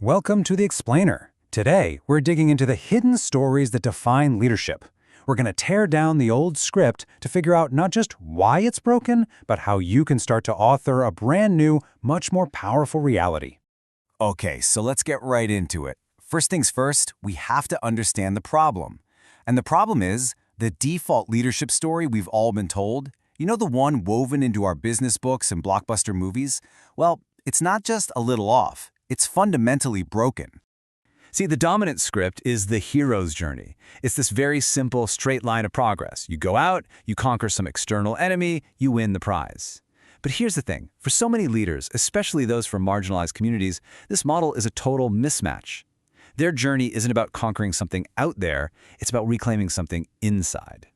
Welcome to The Explainer. Today, we're digging into the hidden stories that define leadership. We're going to tear down the old script to figure out not just why it's broken, but how you can start to author a brand new, much more powerful reality. Okay, so let's get right into it. First things first, we have to understand the problem. And the problem is the default leadership story we've all been told. You know, the one woven into our business books and blockbuster movies? Well, it's not just a little off. It's fundamentally broken. See, the dominant script is the hero's journey. It's this very simple, straight line of progress. You go out, you conquer some external enemy, you win the prize. But here's the thing. For so many leaders, especially those from marginalized communities, this model is a total mismatch. Their journey isn't about conquering something out there, it's about reclaiming something inside.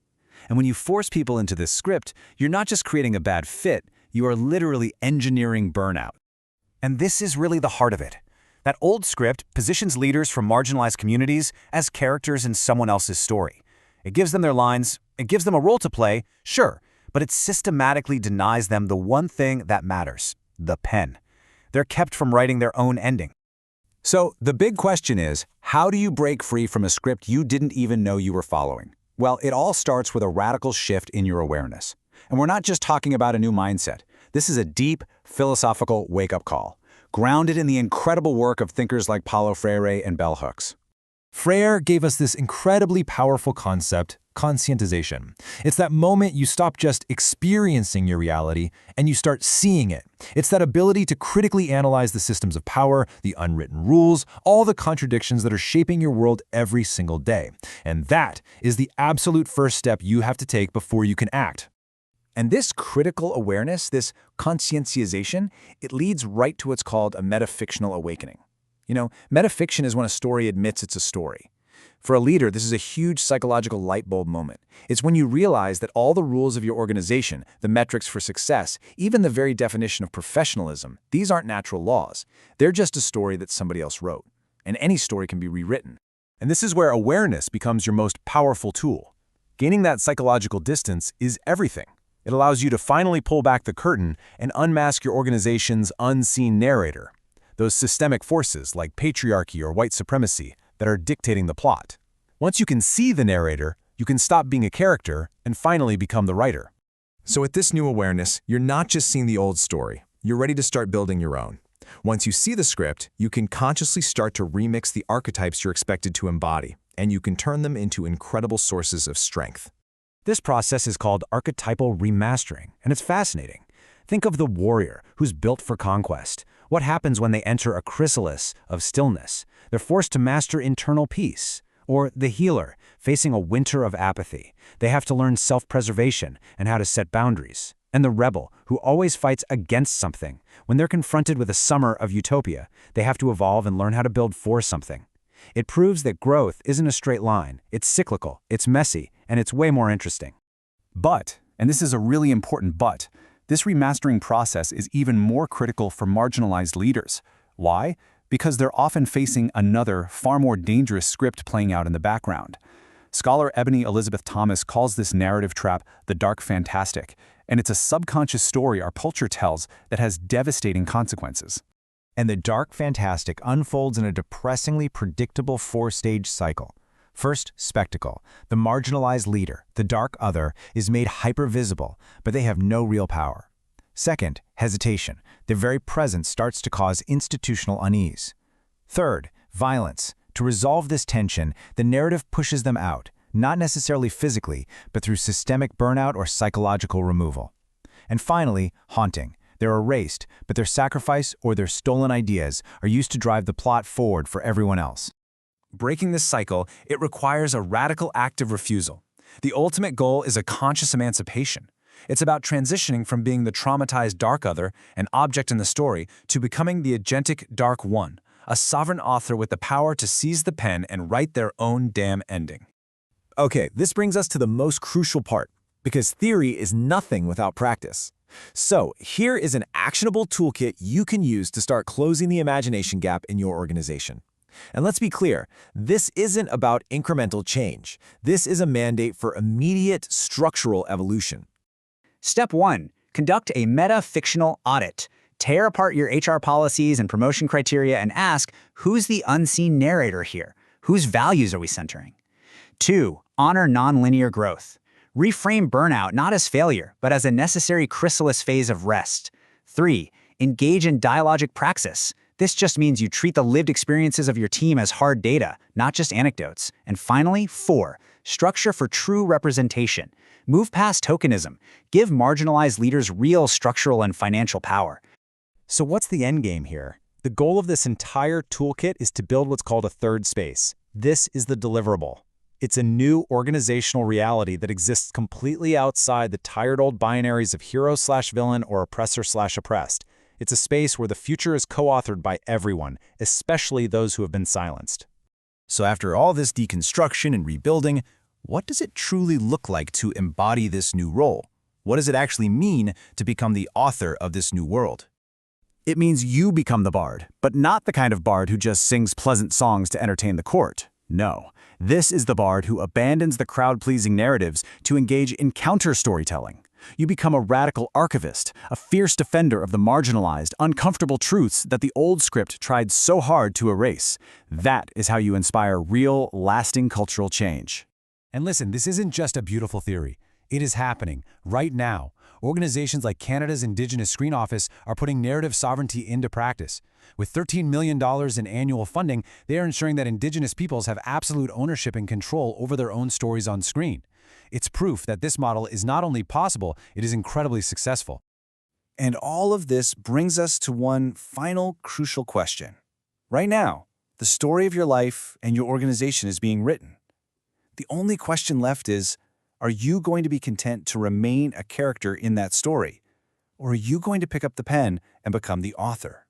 And when you force people into this script, you're not just creating a bad fit, you are literally engineering burnout. And this is really the heart of it. That old script positions leaders from marginalized communities as characters in someone else's story. It gives them their lines, it gives them a role to play, sure, but it systematically denies them the one thing that matters, the pen. They're kept from writing their own ending. So, the big question is, how do you break free from a script you didn't even know you were following? Well, it all starts with a radical shift in your awareness. And we're not just talking about a new mindset. This is a deep, philosophical wake-up call, grounded in the incredible work of thinkers like Paulo Freire and bell hooks. Freire gave us this incredibly powerful concept, conscientization. It's that moment you stop just experiencing your reality and you start seeing it. It's that ability to critically analyze the systems of power, the unwritten rules, all the contradictions that are shaping your world every single day. And that is the absolute first step you have to take before you can act. And this critical awareness, this conscientization, it leads right to what's called a metafictional awakening. You know, metafiction is when a story admits it's a story. For a leader, this is a huge psychological light bulb moment. It's when you realize that all the rules of your organization, the metrics for success, even the very definition of professionalism, these aren't natural laws. They're just a story that somebody else wrote. And any story can be rewritten. And this is where awareness becomes your most powerful tool. Gaining that psychological distance is everything. It allows you to finally pull back the curtain and unmask your organization's unseen narrator, those systemic forces like patriarchy or white supremacy that are dictating the plot. Once you can see the narrator, you can stop being a character and finally become the writer. So with this new awareness, you're not just seeing the old story. You're ready to start building your own. Once you see the script, you can consciously start to remix the archetypes you're expected to embody, and you can turn them into incredible sources of strength. This process is called archetypal remastering, and it's fascinating. Think of the warrior who's built for conquest. What happens when they enter a chrysalis of stillness? They're forced to master internal peace. Or the healer, facing a winter of apathy. They have to learn self-preservation and how to set boundaries. And the rebel, who always fights against something. When they're confronted with a summer of utopia, they have to evolve and learn how to build for something. It proves that growth isn't a straight line. It's cyclical, it's messy, and it's way more interesting. But, and this is a really important but, this remastering process is even more critical for marginalized leaders. Why? Because they're often facing another, far more dangerous script playing out in the background. Scholar Ebony Elizabeth Thomas calls this narrative trap the dark fantastic, and it's a subconscious story our culture tells that has devastating consequences. And the dark fantastic unfolds in a depressingly predictable four-stage cycle. First, spectacle. The marginalized leader, the dark other, is made hyper-visible, but they have no real power. Second, hesitation. Their very presence starts to cause institutional unease. Third, violence. To resolve this tension, the narrative pushes them out, not necessarily physically, but through systemic burnout or psychological removal. And finally, haunting. They're erased, but their sacrifice or their stolen ideas are used to drive the plot forward for everyone else. Breaking this cycle, it requires a radical act of refusal. The ultimate goal is a conscious emancipation. It's about transitioning from being the traumatized dark other, an object in the story, to becoming the agentic dark one, a sovereign author with the power to seize the pen and write their own damn ending. Okay, this brings us to the most crucial part, because theory is nothing without practice. So here is an actionable toolkit you can use to start closing the imagination gap in your organization. And let's be clear, this isn't about incremental change. This is a mandate for immediate structural evolution. Step 1. Conduct a meta-fictional audit. Tear apart your HR policies and promotion criteria and ask, Who's the unseen narrator here? Whose values are we centering? 2. Honor nonlinear growth. Reframe burnout not as failure, but as a necessary chrysalis phase of rest. 3. Engage in dialogic praxis. This just means you treat the lived experiences of your team as hard data, not just anecdotes. And finally, 4. Structure for true representation. Move past tokenism. Give marginalized leaders real structural and financial power. So what's the end game here? The goal of this entire toolkit is to build what's called a third space. This is the deliverable. It's a new organizational reality that exists completely outside the tired old binaries of hero/villain or oppressor/oppressed. It's a space where the future is co-authored by everyone, especially those who have been silenced. So after all this deconstruction and rebuilding, what does it truly look like to embody this new role? What does it actually mean to become the author of this new world? It means you become the bard, but not the kind of bard who just sings pleasant songs to entertain the court. No, this is the bard who abandons the crowd-pleasing narratives to engage in counter-storytelling. You become a radical archivist, a fierce defender of the marginalized, uncomfortable truths that the old script tried so hard to erase. That is how you inspire real, lasting cultural change. And listen, this isn't just a beautiful theory. It is happening right now. Organizations like Canada's Indigenous Screen Office are putting narrative sovereignty into practice. With $13 million in annual funding, they are ensuring that Indigenous peoples have absolute ownership and control over their own stories on screen. It's proof that this model is not only possible, it is incredibly successful. And all of this brings us to one final crucial question. Right now, the story of your life and your organization is being written. The only question left is, are you going to be content to remain a character in that story? Or are you going to pick up the pen and become the author?